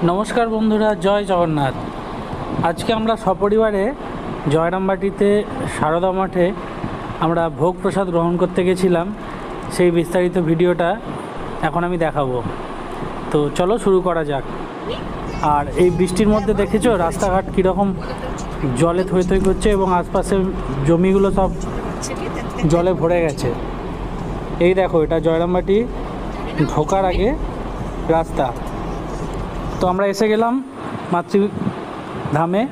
নমস্কার বন্ধুরা, জয় জগন্নাথ। আজকে আমরা সপরিবারে জয়রামবাটিতে সারদা মঠে আমরা ভোগ প্রসাদ গ্রহণ করতে গেছিলাম। সেই বিস্তারিত ভিডিওটা এখন আমি দেখাবো। তো চলো শুরু করা যাক। আর এই বৃষ্টির মধ্যে দেখেছো রাস্তাঘাট কীরকম জলে থই থই করছে এবং আশপাশের জমিগুলো সব জলে ভরে গেছে। এই দেখো, এটা জয়রামবাটি ঢোকার আগে রাস্তা। তো আমরা এসে গেলাম মাতৃধামে।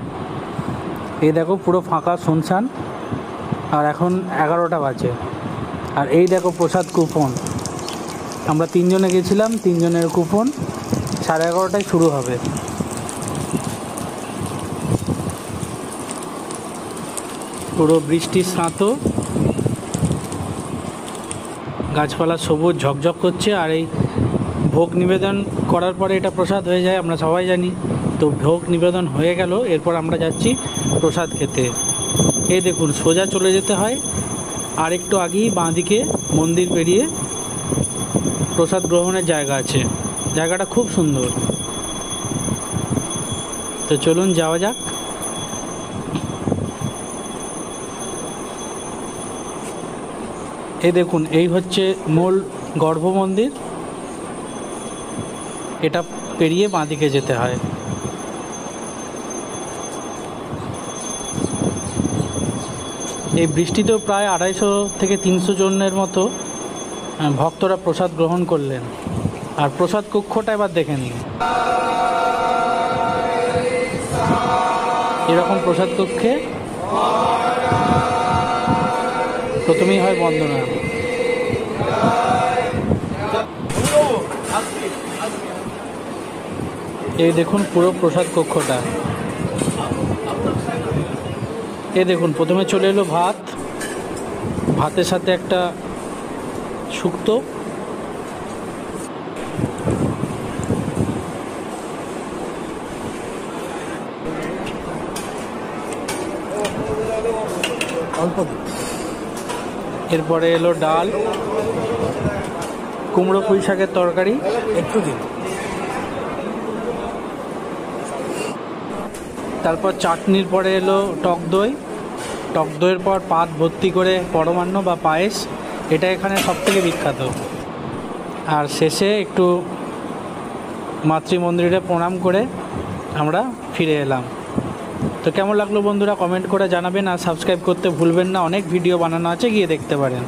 এই দেখো পুরো ফাঁকা শুনশান, আর এখন 11টা বাজে। আর এই দেখো প্রসাদ কুপন, আমরা 3 জনে গেছিলাম, 3 জনের কুপন 11:30টায় শুরু হবে। পুরো বৃষ্টির স্নাত, গাছপালা সবুজ ঝকঝক করছে। আর এই ভোগ নিবেদন করার পরে এটা প্রসাদ হয়ে যায়, আমরা সবাই জানি। তো ভোগ নিবেদন হয়ে গেল, এরপর আমরা যাচ্ছি প্রসাদ খেতে। এই দেখুন, সোজা চলে যেতে হয়, আর একটু আগেই বাঁদিকে মন্দির পেরিয়ে প্রসাদ গ্রহণের জায়গা আছে। জায়গাটা খুব সুন্দর। তো চলুন যাওয়া যাক। এই দেখুন, এই হচ্ছে মূল গর্ভ মন্দির। এটা পেরিয়ে বাঁদিকে যেতে হয়। এই বৃষ্টিতেও প্রায় 250 থেকে 300 জনের মতো ভক্তরা প্রসাদ গ্রহণ করলেন। আর প্রসাদ কক্ষটা এবার দেখে নিন। এরকম প্রসাদ কক্ষে প্রথমেই হয় বন্দনা। এই দেখুন পুরো প্রসাদ কক্ষটা। এই দেখুন, প্রথমে চলে এলো ভাত, ভাতের সাথে একটা শুক্তো, এরপরে এলো ডাল, কুমড়ো পুঁই শাকের তরকারি, একটু দিন, তারপর চাটনির পরে এলো টক দই, টক দইয়ের পর পাত ভর্তি করে পরমান্ন বা পায়েস, এটা এখানে সবথেকে বিখ্যাত। আর শেষে একটু মাতৃমন্দিরে প্রণাম করে আমরা ফিরে এলাম। তো কেমন লাগলো বন্ধুরা, কমেন্ট করে জানাবেন। আর সাবস্ক্রাইব করতে ভুলবেন না, অনেক ভিডিও বানানো আছে, গিয়ে দেখতে পারেন।